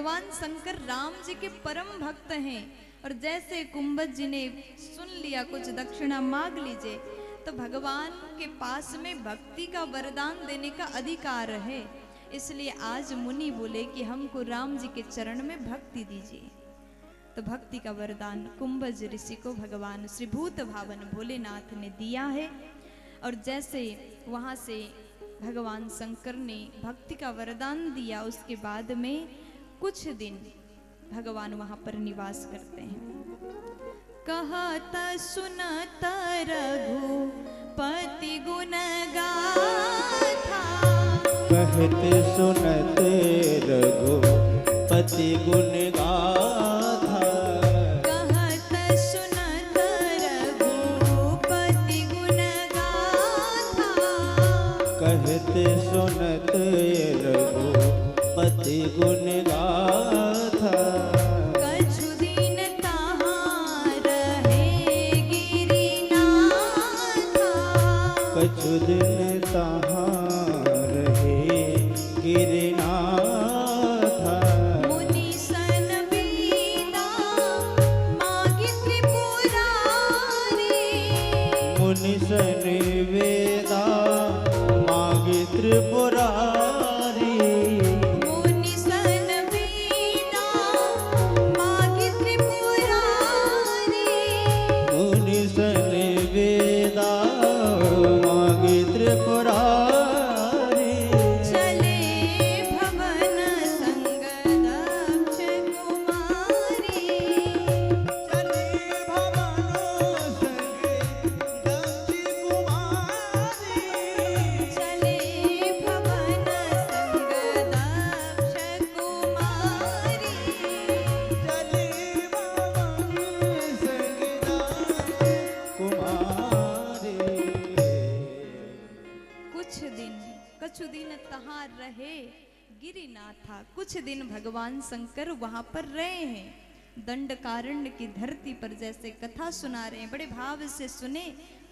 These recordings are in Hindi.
भगवान शंकर राम जी के परम भक्त हैं। और जैसे कुंभज जी ने सुन लिया कुछ दक्षिणा मांग लीजिए, तो भगवान के पास में भक्ति का वरदान देने का अधिकार है। इसलिए आज मुनि बोले कि हमको राम जी के चरण में भक्ति दीजिए। तो भक्ति का वरदान कुंभज ऋषि को भगवान श्री भूत भावन भोलेनाथ ने दिया है। और जैसे वहाँ से भगवान शंकर ने भक्ति का वरदान दिया, उसके बाद में कुछ दिन भगवान वहाँ पर निवास करते हैं। कहत सुनत रघुपति गुण गाथा, कहते सुनते रघुपति गुण गाथा, कहत सुनत रघुपति गुण गाथा, कहते सुनते रघुपति गुण गाथा, कछु दिन तहाँ रहे गिरिनाथा, कछु दिन तहाँ रहे गिरिनाथा, मुनि सन बीना मागी त्रिपुरारी, मुनि सन वेदा मागे त्रिपुरारी, मुनि सन बीना मागी त्रिपुरारी, मुनि सन वेदा मागे त्रिपुरारी, चले भवन संग दक्ष कुमारी, चले भवन संग दक्ष कुमारी, चले भवन संग दक्ष कुमारी। चले भवन संग दक्ष कुमारी। कछु दिन तहाँ रहे गिरिनाथा, कुछ दिन भगवान शंकर वहां पर रहे हैं। दंडकारण्य की धरती पर जैसे कथा सुना रहे हैं, बड़े भाव से सुने।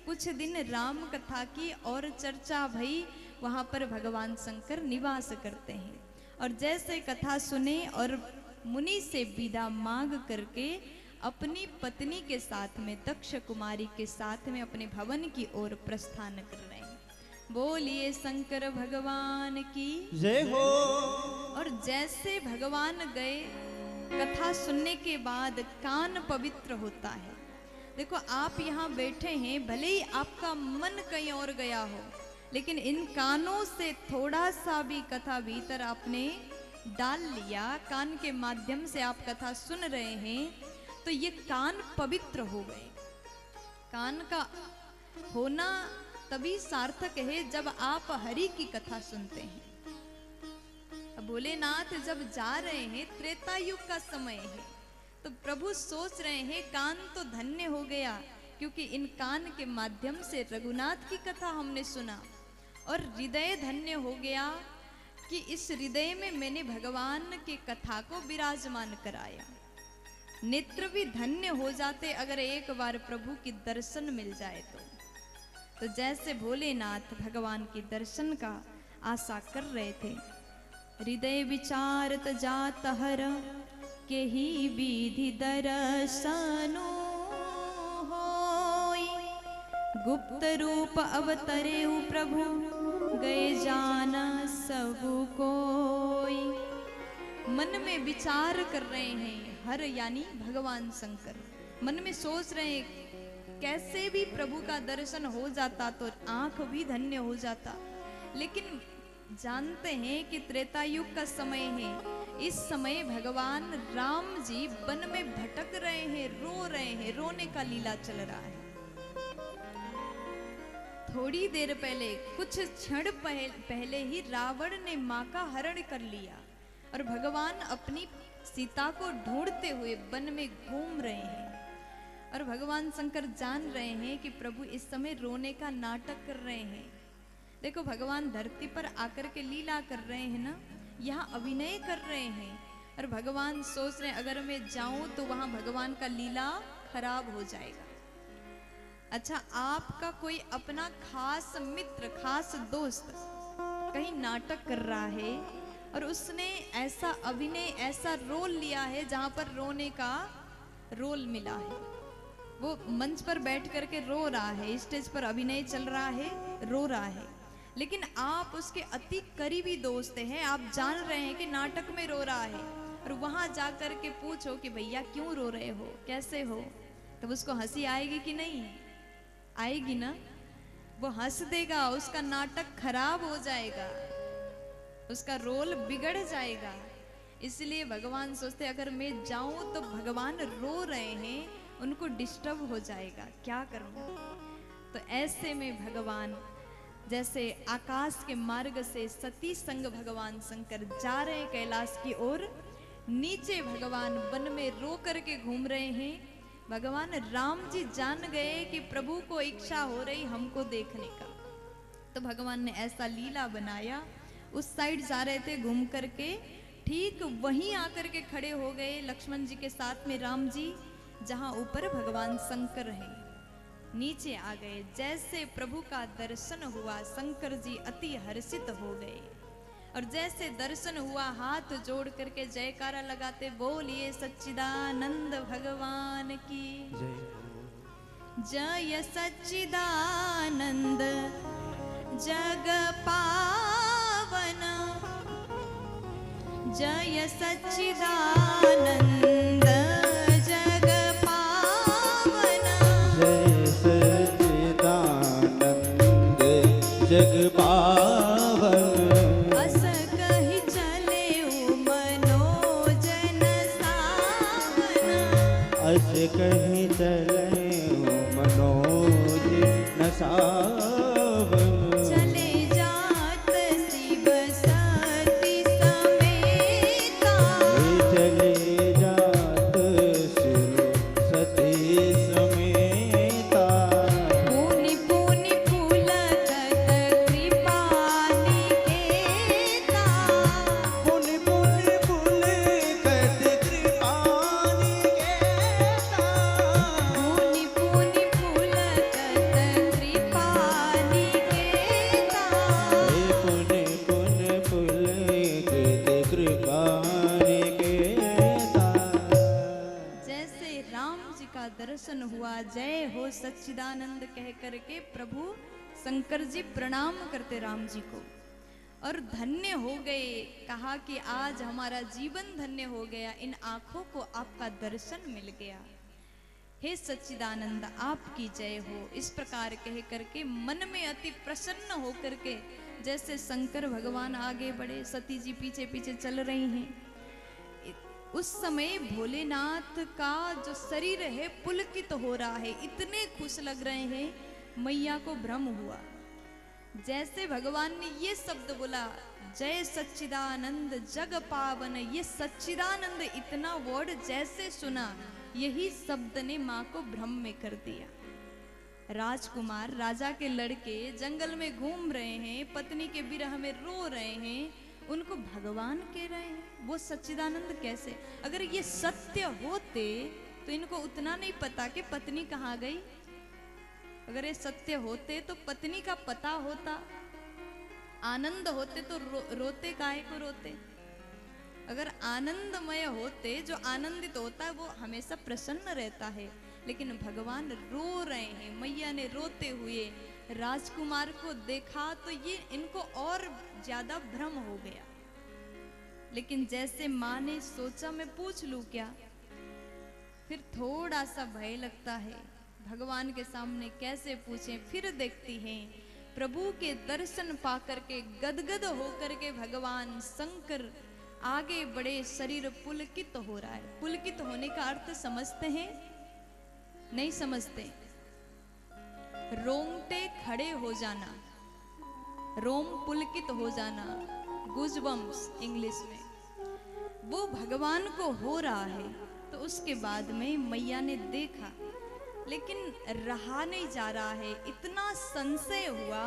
कुछ दिन राम कथा की और चर्चा भई, वहां पर भगवान शंकर निवास करते हैं। और जैसे कथा सुने और मुनि से विदा मांग करके अपनी पत्नी के साथ में दक्ष कुमारी के साथ में अपने भवन की ओर प्रस्थान कर रहे हैं। बोलिए शंकर भगवान की जय हो। और जैसे भगवान गए, कथा सुनने के बाद कान पवित्र होता है। देखो आप यहाँ बैठे हैं, भले ही आपका मन कहीं और गया हो, लेकिन इन कानों से थोड़ा सा भी कथा भीतर आपने डाल लिया, कान के माध्यम से आप कथा सुन रहे हैं, तो ये कान पवित्र हो गए। कान का होना तभी सार्थक है जब आप हरि की कथा सुनते हैं। भोलेनाथ जब जा रहे हैं, त्रेता युग का समय है, तो प्रभु सोच रहे हैं कान तो धन्य हो गया, क्योंकि इन कान के माध्यम से रघुनाथ की कथा हमने सुना। और हृदय धन्य हो गया कि इस हृदय में मैंने भगवान की कथा को विराजमान कराया। नेत्र भी धन्य हो जाते अगर एक बार प्रभु की दर्शन मिल जाए तो जैसे भोलेनाथ भगवान के दर्शन का आशा कर रहे थे, हृदय विचारत जात हर के ही विधि दर्शनो होई, गुप्त रूप अवतरे प्रभु गए जाना सब कोई। मन में विचार कर रहे हैं, हर यानी भगवान शंकर मन में सोच रहे हैं कैसे भी प्रभु का दर्शन हो जाता तो आंख भी धन्य हो जाता। लेकिन जानते हैं कि त्रेता युग का समय है, इस समय भगवान राम जी वन में भटक रहे हैं, रो रहे हैं, रोने का लीला चल रहा है। थोड़ी देर पहले, कुछ क्षण पहले ही रावण ने मां का हरण कर लिया और भगवान अपनी सीता को ढूंढते हुए वन में घूम रहे हैं। और भगवान शंकर जान रहे हैं कि प्रभु इस समय रोने का नाटक कर रहे हैं। देखो भगवान धरती पर आकर के लीला कर रहे हैं ना, यहाँ अभिनय कर रहे हैं। और भगवान सोच रहे हैं अगर मैं जाऊं तो वहां भगवान का लीला खराब हो जाएगा। अच्छा, आपका कोई अपना खास मित्र, खास दोस्त कहीं नाटक कर रहा है और उसने ऐसा अभिनय, ऐसा रोल लिया है जहां पर रोने का रोल मिला है। वो मंच पर बैठ करके रो रहा है, स्टेज पर अभिनय चल रहा है, रो रहा है, लेकिन आप उसके अति करीबी दोस्त हैं, आप जान रहे हैं कि नाटक में रो रहा है, और वहां जाकर के पूछो कि भैया क्यों रो रहे हो, कैसे हो, तब तो उसको हंसी आएगी कि नहीं आएगी ना? वो हंस देगा, उसका नाटक खराब हो जाएगा, उसका रोल बिगड़ जाएगा। इसलिए भगवान सोचते अगर मैं जाऊं तो भगवान रो रहे हैं, उनको डिस्टर्ब हो जाएगा, क्या करूं? तो ऐसे में भगवान जैसे आकाश के मार्ग से सती संग भगवान शंकर जा रहे हैं कैलाश की ओर, नीचे भगवान वन में रो करके घूम रहे हैं। भगवान राम जी जान गए कि प्रभु को इच्छा हो रही हमको देखने का, तो भगवान ने ऐसा लीला बनाया, उस साइड जा रहे थे घूम करके, ठीक वहीं आकर के खड़े हो गए लक्ष्मण जी के साथ में राम जी, जहां ऊपर भगवान शंकर हैं। नीचे आ गए, जैसे प्रभु का दर्शन हुआ शंकर जी अति हर्षित हो गए, और जैसे दर्शन हुआ हाथ जोड़ करके जयकारा लगाते बोलिए सच्चिदानंद भगवान की जय, सच्चिदानंद जग पावन, जय सच्चिदानंद जग पावन, जय सच्चिदानंद जग पावन, अस कहि चले मनोजन सावन, अस कहीं चले मनोज न सावन, चले जात शिव सती समेता, चले जात शिव सती समेता, पुनि पुनि फूलत कृपा निकेता, पुनि पुनि पुलकत कृपा निकेता, पुनि पुनि फूलत कृपा निकेता। पुनि पुनि पुलकत कृपा निकेता। जैसे राम जी का दर्शन हुआ, जय हो सच्चिदानंद कह करके प्रभु शंकर जी प्रणाम करते राम जी को, और धन्य हो गए, कहा कि आज हमारा जीवन धन्य हो गया, इन आंखों को आपका दर्शन मिल गया, हे सच्चिदानंद आपकी जय हो। इस प्रकार कह करके मन में अति प्रसन्न हो करके जैसे शंकर भगवान आगे बढ़े, सती जी पीछे पीछे चल रही हैं। उस समय भोलेनाथ का जो शरीर है पुलकित हो रहा है, इतने खुश लग रहे हैं, मैया को भ्रम हुआ। जैसे भगवान ने ये शब्द बोला जय सच्चिदानंद जग पावन, ये सच्चिदानंद इतना वर्ड जैसे सुना, यही शब्द ने माँ को भ्रम में कर दिया। राजकुमार राजा के लड़के जंगल में घूम रहे हैं, पत्नी के विरह में रो रहे हैं, उनको भगवान कह रहे हैं, वो सच्चिदानंद कैसे? अगर ये सत्य होते तो इनको उतना नहीं पता कि पत्नी कहाँ गई। अगर ये सत्य होते तो पत्नी का पता होता, आनंद होते तो रोते काहे को रोते? अगर आनंदमय होते, जो आनंदित होता है वो हमेशा प्रसन्न रहता है, लेकिन भगवान रो रहे हैं। मैया ने रोते हुए राजकुमार को देखा तो ये इनको और ज्यादा भ्रम हो गया, लेकिन जैसे माँ ने सोचा मैं पूछ लूं क्या, फिर थोड़ा सा भय लगता है भगवान के सामने कैसे पूछें। फिर देखती हैं प्रभु के दर्शन पाकर के गदगद होकर के भगवान शंकर आगे बड़े, शरीर पुलकित हो रहा है। पुलकित होने का अर्थ समझते हैं? नहीं समझते। रोंगटे खड़े हो जाना, रोम पुलकित हो जाना, गूज़बम्स इंग्लिश में, वो भगवान को हो रहा है। तो उसके बाद में मैया ने देखा, लेकिन रहा नहीं जा रहा है, इतना संशय हुआ